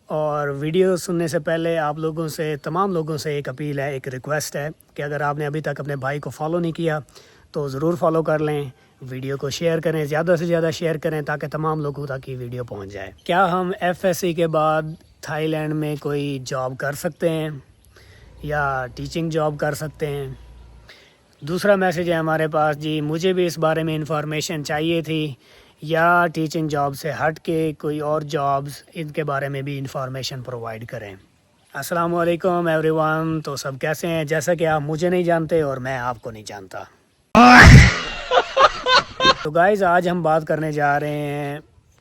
اور ویڈیو سننے سے پہلے آپ لوگوں سے تمام لوگوں سے ایک اپیل ہے، ایک ریکویسٹ ہے کہ اگر آپ نے ابھی تک اپنے بھائی کو فالو نہیں کیا تو ضرور فالو کر لیں، ویڈیو کو شیئر کریں، زیادہ سے زیادہ شیئر کریں تاکہ تمام لوگوں تک یہ ویڈیو پہنچ جائے۔ کیا ہم FSC کے بعد تھائی لینڈ میں کوئی جاب کر سکتے ہیں یا ٹیچنگ جاب کر سکتے ہیں؟ دوسرا میسیج ہے ہمارے پاس، جی مجھے بھی اس بارے میں انفارمیشن چاہیے تھی، یا ٹیچنگ جاب سے ہٹ کے کوئی اور جابز، ان کے بارے میں بھی انفارمیشن پرووائڈ کریں۔ السلام علیکم ایوری ون، تو سب کیسے ہیں؟ جیسا کہ آپ مجھے نہیں جانتے اور میں آپ کو نہیں جانتا، تو گائز آج ہم بات کرنے جا رہے ہیں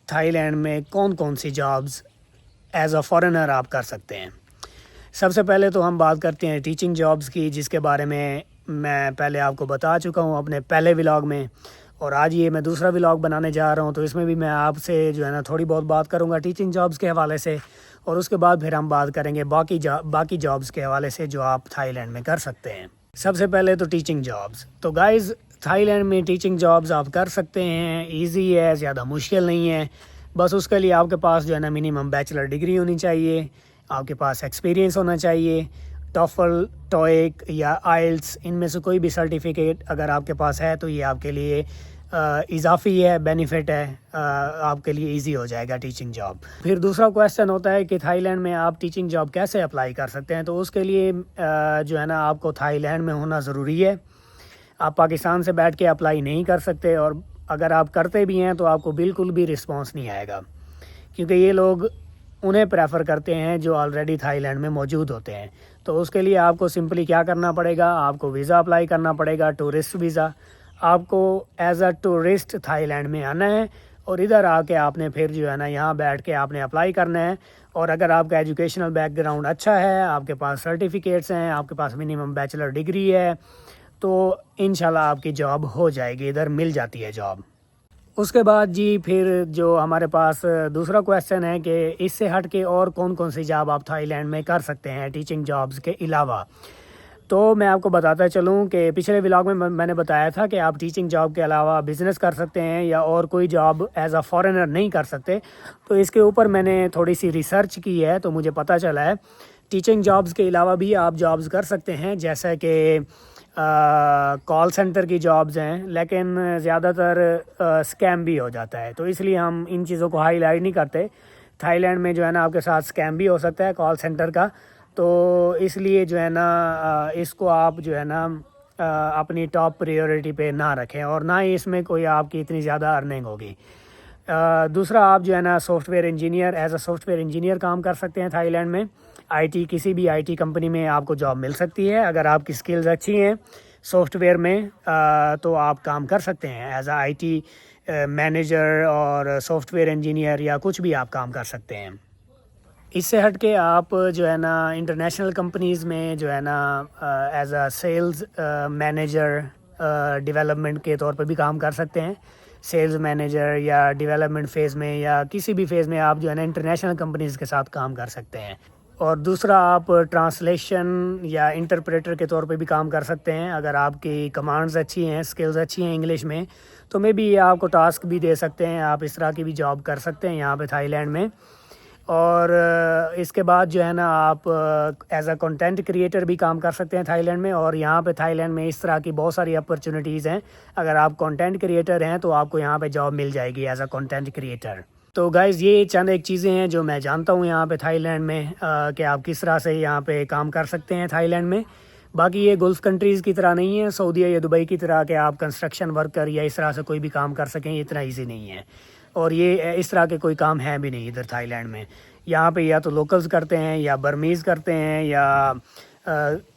تھائی لینڈ میں کون کون سی جابز ایز اے فارنر آپ کر سکتے ہیں۔ سب سے پہلے تو ہم بات کرتے ہیں ٹیچنگ جابز کی، جس کے بارے میں پہلے آپ کو بتا چکا ہوں اپنے پہلے ولاگ میں، اور آج یہ میں دوسرا ولاگ بنانے جا رہا ہوں، تو اس میں بھی میں آپ سے جو ہے نا تھوڑی بہت بات کروں گا ٹیچنگ جابز کے حوالے سے، اور اس کے بعد پھر ہم بات کریں گے باقی جابز کے حوالے سے جو آپ تھائی لینڈ میں کر سکتے ہیں۔ سب سے پہلے تو ٹیچنگ جابز، تو گائز تھائی لینڈ میں ٹیچنگ جابز آپ کر سکتے ہیں، ایزی ہے، زیادہ مشکل نہیں ہے، بس اس کے لیے آپ کے پاس جو ہے نا منیمم بیچلر ڈگری ہونی چاہیے، آپ کے پاس ایکسپیرینس ہونا چاہیے، ٹوفل، ٹوئک یا آئلٹس، ان میں سے کوئی بھی سرٹیفکیٹ اگر آپ کے پاس ہے تو یہ آپ کے لیے اضافی ہے، بینیفٹ ہے، آپ کے لیے ایزی ہو جائے گا ٹیچنگ جاب۔ پھر دوسرا کویسچن ہوتا ہے کہ تھائی لینڈ میں آپ ٹیچنگ جاب کیسے اپلائی کر سکتے ہیں، تو اس کے لیے جو ہے نا آپ کو تھائی لینڈ میں ہونا ضروری ہے، آپ پاکستان سے بیٹھ کے اپلائی نہیں کر سکتے، اور اگر آپ کرتے بھی ہیں تو آپ کو بالکل بھی رسپانس نہیں آئے گا، کیونکہ یہ لوگ انہیں پریفر کرتے ہیں جو آلریڈی تھائی لینڈ میں موجود ہوتے ہیں۔ تو اس کے لیے آپ کو سمپلی کیا کرنا پڑے گا، آپ کو ویزا اپلائی کرنا پڑے گا، ٹورسٹ ویزا۔ آپ کو as a tourist Thailand میں آنا ہے، اور ادھر آ کے آپ نے پھر جو ہے نا یہاں بیٹھ کے آپ نے اپلائی کرنا ہے، اور اگر آپ کا ایجوکیشنل بیک گراؤنڈ اچھا ہے، آپ کے پاس سرٹیفکیٹس ہیں، آپ کے پاس منیمم بیچلر ڈگری ہے، تو انشاءاللہ آپ کی جاب ہو جائے گی، ادھر مل جاتی ہے جاب۔ اس کے بعد جی پھر جو ہمارے پاس دوسرا کویسچن ہے کہ اس سے ہٹ کے اور کون کون سی جاب آپ تھائی لینڈ میں کر سکتے ہیں ٹیچنگ جابز کے علاوہ، تو میں آپ کو بتاتا چلوں کہ پچھلے ولاگ میں نے بتایا تھا کہ آپ ٹیچنگ جاب کے علاوہ بزنس کر سکتے ہیں یا اور کوئی جاب ایز اے فارنر نہیں کر سکتے، تو اس کے اوپر میں نے تھوڑی سی ریسرچ کی ہے، تو مجھے پتہ چلا ہے ٹیچنگ جابز کے علاوہ بھی آپ جابز کر سکتے ہیں، جیسا کہ کال سینٹر کی جابز ہیں، لیکن زیادہ تر اسکیم بھی ہو جاتا ہے، تو اس لیے ہم ان چیزوں کو ہائی لائٹ نہیں کرتے۔ تھائی لینڈ میں جو ہے نا آپ کے ساتھ اسکیم بھی ہو سکتا ہے کال سینٹر کا، تو اس لیے جو ہے نا اس کو آپ جو ہے نا اپنی ٹاپ پریورٹی پہ نہ رکھیں، اور نہ ہی اس میں کوئی آپ کی اتنی زیادہ ارننگ ہوگی۔ دوسرا آپ جو ہے نا software engineer, as a software engineer کام کر سکتے ہیں تھائی لینڈ میں، کسی بھی IT کمپنی میں آپ کو جاب مل سکتی ہے، اگر آپ کی سکلز اچھی ہیں سافٹ ویئر میں تو آپ کام کر سکتے ہیں ایز اے IT مینیجر اور سافٹ ویئر انجینئر، یا کچھ بھی آپ کام کر سکتے ہیں۔ اس سے ہٹ کے آپ جو ہے نا انٹرنیشنل کمپنیز میں جو ہے نا as a sales manager development کے طور پہ بھی کام کر سکتے ہیں، سیلز مینیجر یا ڈیولپمنٹ فیز میں یا کسی بھی فیز میں آپ جو ہے نا انٹرنیشنل کمپنیز کے ساتھ کام کر سکتے ہیں۔ اور دوسرا آپ ٹرانسلیشن یا انٹرپریٹر کے طور پہ بھی کام کر سکتے ہیں، اگر آپ کی کمانڈز اچھی ہیں، سکلز اچھی ہیں انگلش میں، تو میں بھی آپ کو ٹاسک بھی دے سکتے ہیں، آپ اس طرح کی بھی جاب کر سکتے ہیں یہاں پہ تھائی لینڈ میں۔ اور اس کے بعد جو ہے نا آپ ایز اے کنٹینٹ کریٹر بھی کام کر سکتے ہیں تھائی لینڈ میں، اور یہاں پہ تھائی لینڈ میں اس طرح کی بہت ساری اپرچونیٹیز ہیں، اگر آپ کنٹینٹ کریٹر ہیں تو آپ کو یہاں پہ جاب مل جائے گی ایز اے کنٹینٹ کریٹر۔ تو گائز یہ چند ایک چیزیں ہیں جو میں جانتا ہوں یہاں پہ تھائی لینڈ میں کہ آپ کس طرح سے یہاں پہ کام کر سکتے ہیں تھائی لینڈ میں۔ باقی یہ گلف کنٹریز کی طرح نہیں ہے، سعودیہ یا دبئی کی طرح کہ آپ کنسٹرکشن ورکر یا اس طرح سے کوئی بھی کام کر سکیں، یہ اتنا ایزی نہیں ہے، اور یہ اس طرح کے کوئی کام ہیں بھی نہیں ادھر تھائی لینڈ میں۔ یہاں پہ یا تو لوکلز کرتے ہیں یا برمیز کرتے ہیں، یا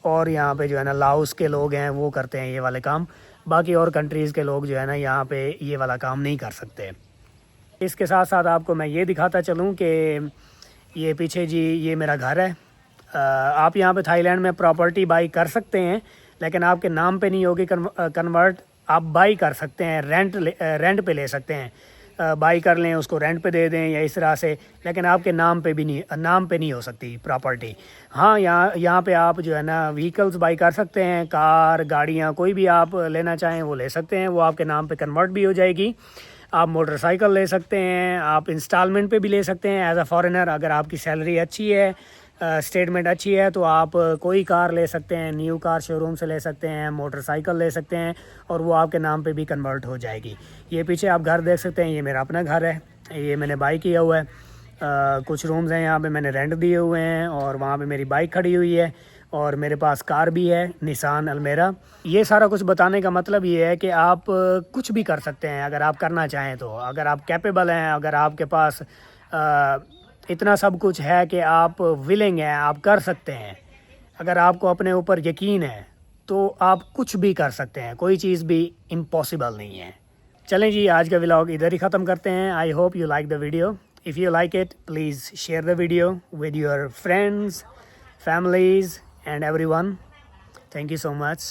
اور یہاں پہ جو ہے نا لاؤس کے لوگ ہیں وہ کرتے ہیں یہ والے کام، باقی اور کنٹریز کے لوگ جو ہے نا یہاں پہ یہ والا کام نہیں کر سکتے۔ اس کے ساتھ ساتھ آپ کو میں یہ دکھاتا چلوں کہ یہ پیچھے جی یہ میرا گھر ہے، آپ یہاں پہ تھائی لینڈ میں پراپرٹی بائی کر سکتے ہیں، لیکن آپ کے نام پہ نہیں ہوگی کنورٹ، آپ بائی کر سکتے ہیں، رینٹ پہ لے سکتے ہیں، بائی کر لیں، اس کو رینٹ پہ دے دیں یا اس طرح سے، لیکن آپ کے نام پہ نہیں ہو سکتی پراپرٹی۔ ہاں یہاں پہ آپ جو ہے نا وہیکلز بائی کر سکتے ہیں، کار، گاڑیاں کوئی بھی آپ لینا چاہیں وہ لے سکتے ہیں، وہ آپ کے نام پہ کنورٹ بھی ہو جائے گی، آپ موٹر سائیکل لے سکتے ہیں, آپ انسٹالمنٹ پہ بھی لے سکتے ہیں ایز اے فارنر. اگر آپ کی سیلری اچھی ہے, اسٹیٹمنٹ اچھی ہے, تو آپ کوئی کار لے سکتے ہیں, نیو کار شو روم سے لے سکتے ہیں, موٹر سائیکل لے سکتے ہیں, اور وہ آپ کے نام پہ بھی کنورٹ ہو جائے گی. یہ پیچھے آپ گھر دیکھ سکتے ہیں, یہ میرا اپنا گھر ہے, یہ میں نے بائی کیا ہوا ہے. کچھ رومز ہیں یہاں پہ میں نے رینٹ دیے ہوئے ہیں, اور وہاں پہ میری بائک کھڑی ہوئی ہے, اور میرے پاس کار بھی ہے نسان المیرا. یہ سارا کچھ بتانے کا مطلب یہ ہے کہ آپ کچھ بھی کر سکتے ہیں اگر آپ کرنا چاہیں تو. اگر آپ کیپیبل ہیں, اگر آپ کے پاس اتنا سب کچھ ہے کہ آپ ولنگ ہیں, آپ کر سکتے ہیں, اگر آپ کو اپنے اوپر یقین ہے تو آپ کچھ بھی کر سکتے ہیں. کوئی چیز بھی امپاسبل نہیں ہے. چلیں جی, آج کا ولاگ ادھر ہی ختم کرتے ہیں. I hope you like the video. If you like it, please share the video with your friends, families, and everyone. Thank you so much.